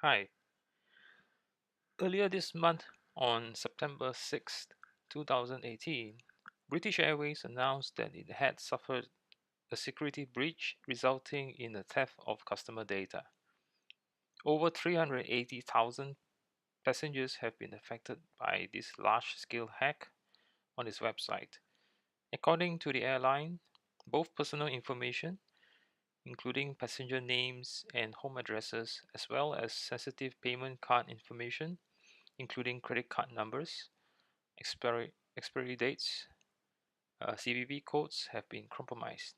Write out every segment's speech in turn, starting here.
Hi. Earlier this month, on September 6th, 2018, British Airways announced that it had suffered a security breach resulting in the theft of customer data. Over 380,000 passengers have been affected by this large-scale hack on its website. According to the airline, both personal information, including passenger names and home addresses, as well as sensitive payment card information, including credit card numbers, expiry dates, CVV codes have been compromised.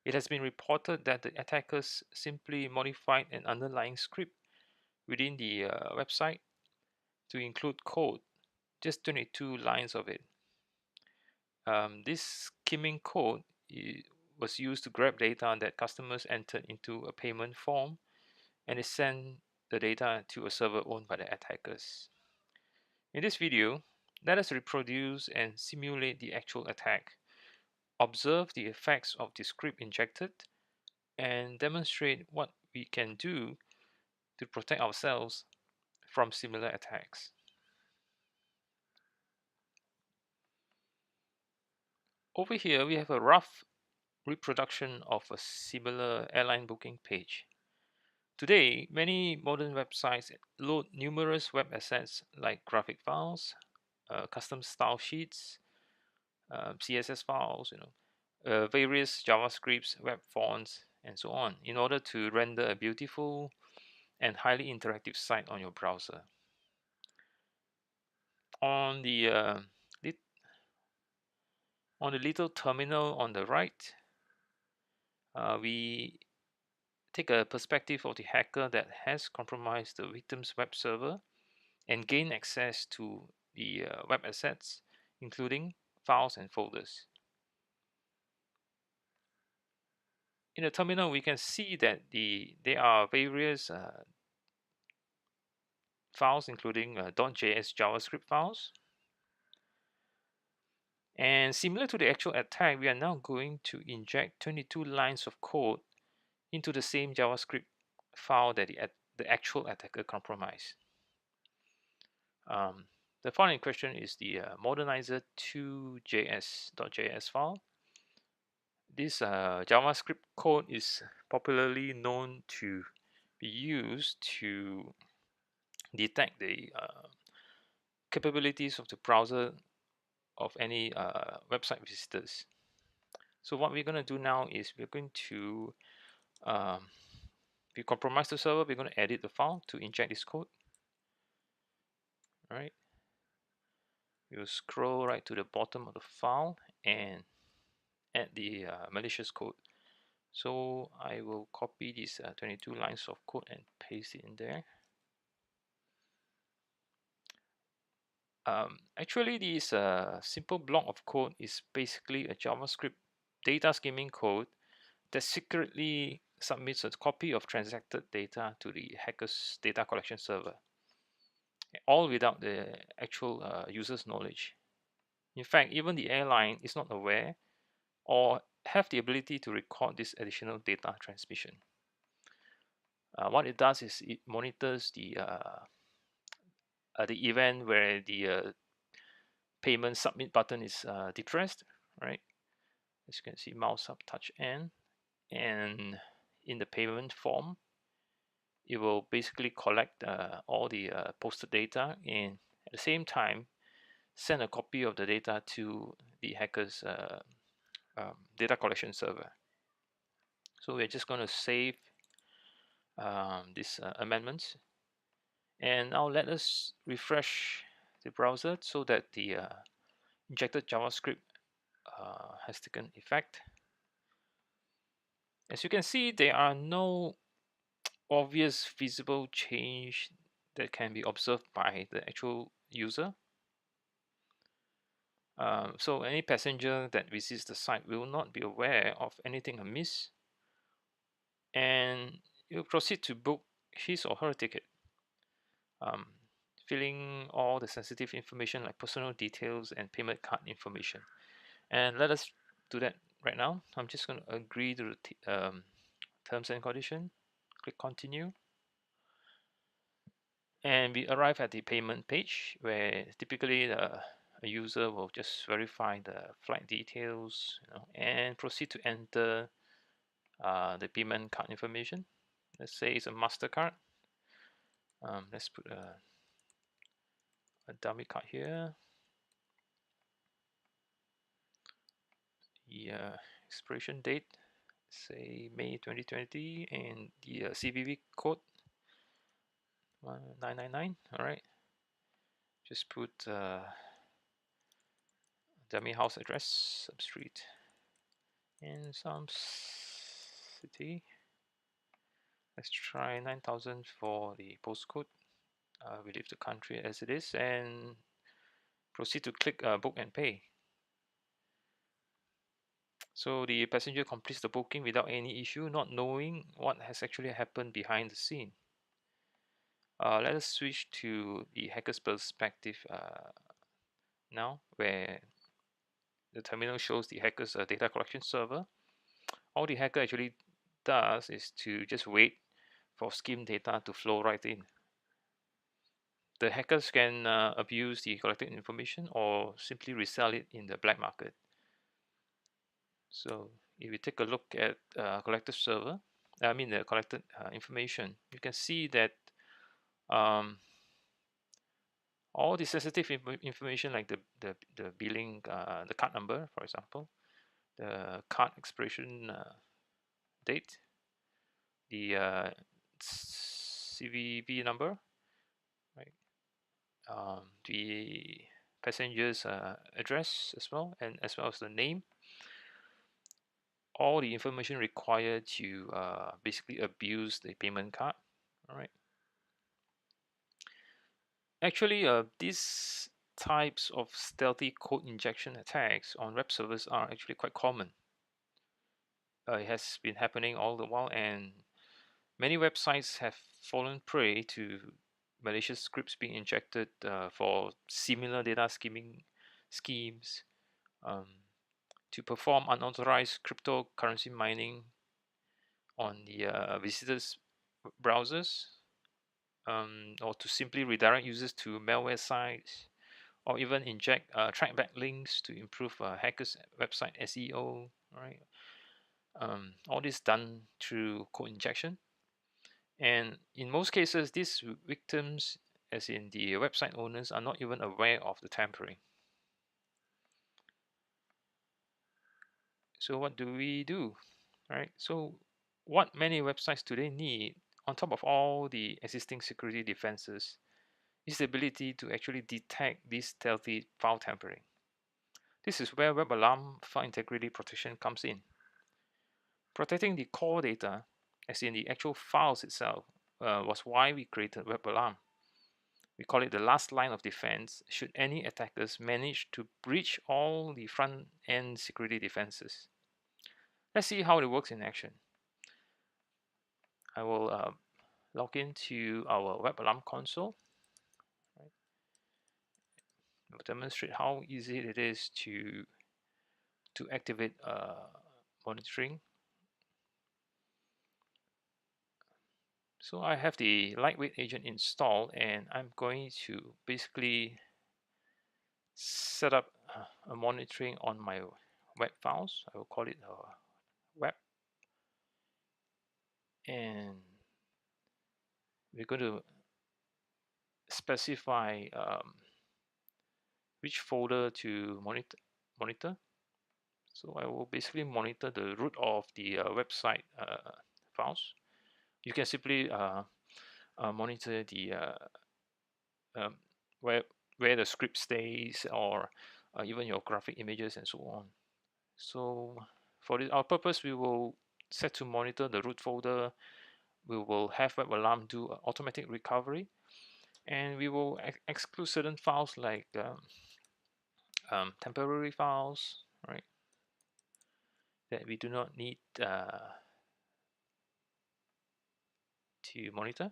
It has been reported that the attackers simply modified an underlying script within the website to include code, just 22 lines of it. This skimming code was used to grab data that customers entered into a payment form, and it sent the data to a server owned by the attackers. In this video, let us reproduce and simulate the actual attack, observe the effects of the script injected, and demonstrate what we can do to protect ourselves from similar attacks. Over here, we have a rough reproduction of a similar airline booking page. Today, many modern websites load numerous web assets like graphic files, custom style sheets, CSS files, various JavaScripts, web fonts, and so on, in order to render a beautiful and highly interactive site on your browser. On the on the little terminal on the right, we take a perspective of the hacker that has compromised the victim's web server and gain access to the web assets, including files and folders. In the terminal, we can see that there are various files, including .js JavaScript files. And similar to the actual attack, we are now going to inject 22 lines of code into the same JavaScript file that the actual attacker compromised. The file in question is the modernizer2js.js file. This JavaScript code is popularly known to be used to detect the capabilities of the browser of any website visitors. So what we're going to do now is we're going to, if we compromise the server, we're going to edit the file to inject this code. All right. We'll scroll right to the bottom of the file and add the malicious code. So I will copy these 22 lines of code and paste it in there. Actually, this simple block of code is basically a JavaScript data skimming code that secretly submits a copy of transacted data to the hacker's data collection server, all without the actual user's knowledge. In fact, even the airline is not aware or have the ability to record this additional data transmission. What it does is it monitors the event where the payment submit button is depressed, right? As you can see, mouse up, touch N, and in the payment form, it will basically collect all the posted data and at the same time send a copy of the data to the hacker's data collection server. So we're just going to save these amendments, and now let us refresh the browser so that the injected JavaScript has taken effect. As you can see, there are no obvious visible change that can be observed by the actual user. So any passenger that visits the site will not be aware of anything amiss, and will proceed to book his or her ticket, filling all the sensitive information like personal details and payment card information. And let us do that right now. I'm just going to agree to the terms and condition. Click continue. And we arrive at the payment page where typically a user will just verify the flight details, and proceed to enter the payment card information. Let's say it's a MasterCard. Let's put a dummy card here. The expiration date, say May 2020, and the CVV code 1999. All right, just put dummy house address, some street, and some city. Let's try 9000 for the postcode. We leave the country as it is and proceed to click book and pay. So the passenger completes the booking without any issue, not knowing what has actually happened behind the scene. Let us switch to the hacker's perspective now, where the terminal shows the hacker's data collection server. All the hacker actually does is to just wait for scheme data to flow right in. The hackers can abuse the collected information or simply resell it in the black market. So if you take a look at collected server, the collected information, you can see that all the sensitive information like the billing, the card number, for example, the card expiration date, the CVV number, right? The passenger's address as well, and as well as the name. All the information required to basically abuse the payment card. All right. Actually, these types of stealthy code injection attacks on web servers are actually quite common. It has been happening all the while, and many websites have fallen prey to malicious scripts being injected for similar data skimming schemes, to perform unauthorized cryptocurrency mining on the visitors' browsers, or to simply redirect users to malware sites, or even inject trackback links to improve hackers' website SEO. Right, all this done through code injection, and in most cases, these victims, as in the website owners, are not even aware of the tampering. So what do we do? Right. So what many websites today need, on top of all the existing security defenses, is the ability to actually detect this stealthy file tampering. This is where WebALARM file integrity protection comes in. Protecting the core data, as in the actual files itself, was why we created WebALARM. We call it the last line of defense should any attackers manage to breach all the front-end security defenses. Let's see how it works in action. I will log into our WebALARM console. Right. I'll demonstrate how easy it is to activate monitoring. So I have the lightweight agent installed, and I'm going to basically set up a monitoring on my web files. I will call it web, and we're going to specify which folder to monitor. So I will basically monitor the root of the website files. You can simply monitor the um, where the script stays, or even your graphic images and so on. So for our purpose, we will set to monitor the root folder. We will have WebALARM do automatic recovery, and we will exclude certain files like temporary files, right, that we do not need to monitor.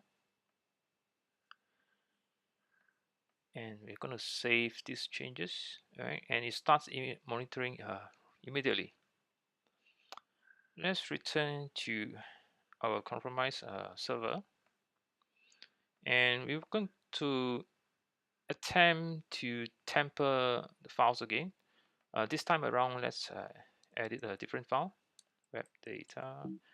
And we're going to save these changes, right? And it starts monitoring immediately. Let's return to our compromised server, and we're going to attempt to tamper the files again. This time around, let's edit a different file, webdata.js.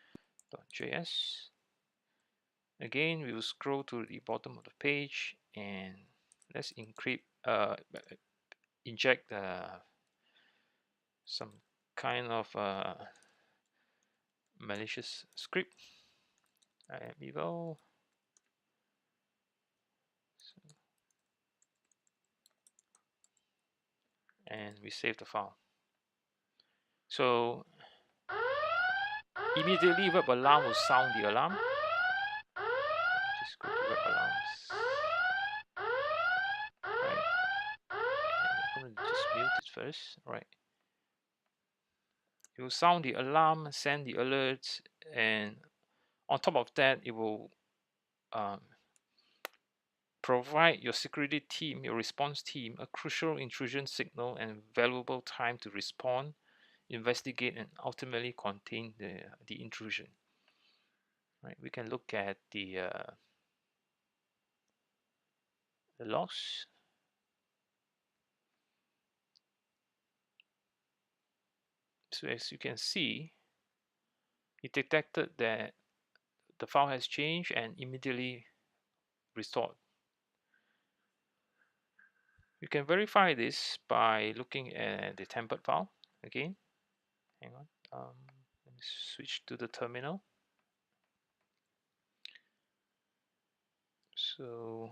Again, we will scroll to the bottom of the page and let's inject some kind of malicious script. Eval. And we save the file. So immediately WebALARM will sound the alarm. Just go to WebAlarms. Right. I'm going to just mute it first. Right. It will sound the alarm, send the alerts, and on top of that, it will provide your security team, your response team, a crucial intrusion signal and valuable time to respond, investigate, and ultimately contain the intrusion. Right. We can look at the logs. So as you can see, it detected that the file has changed and immediately restored. You can verify this by looking at the template file again. Hang on. Let me switch to the terminal. So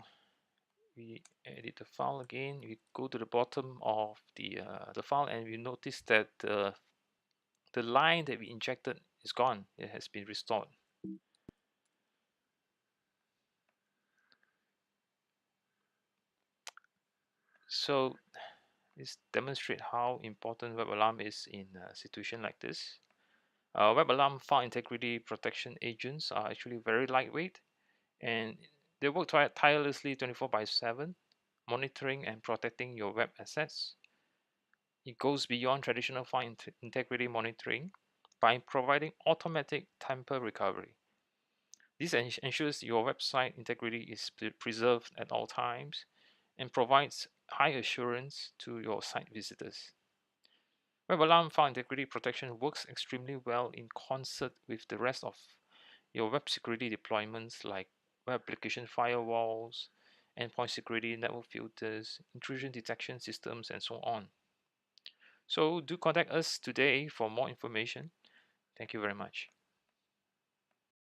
we edit the file again. We go to the bottom of the file and we notice that the line that we injected is gone. It has been restored. So this demonstrates how important WebALARM is in a situation like this. WebALARM file integrity protection agents are actually very lightweight and they work tirelessly 24/7, monitoring and protecting your web assets. It goes beyond traditional file integrity monitoring by providing automatic tamper recovery. This ensures your website integrity is preserved at all times and provides high assurance to your site visitors. WebALARM file integrity protection works extremely well in concert with the rest of your web security deployments like web application firewalls, endpoint security, network filters, intrusion detection systems, and so on. So do contact us today for more information. Thank you very much.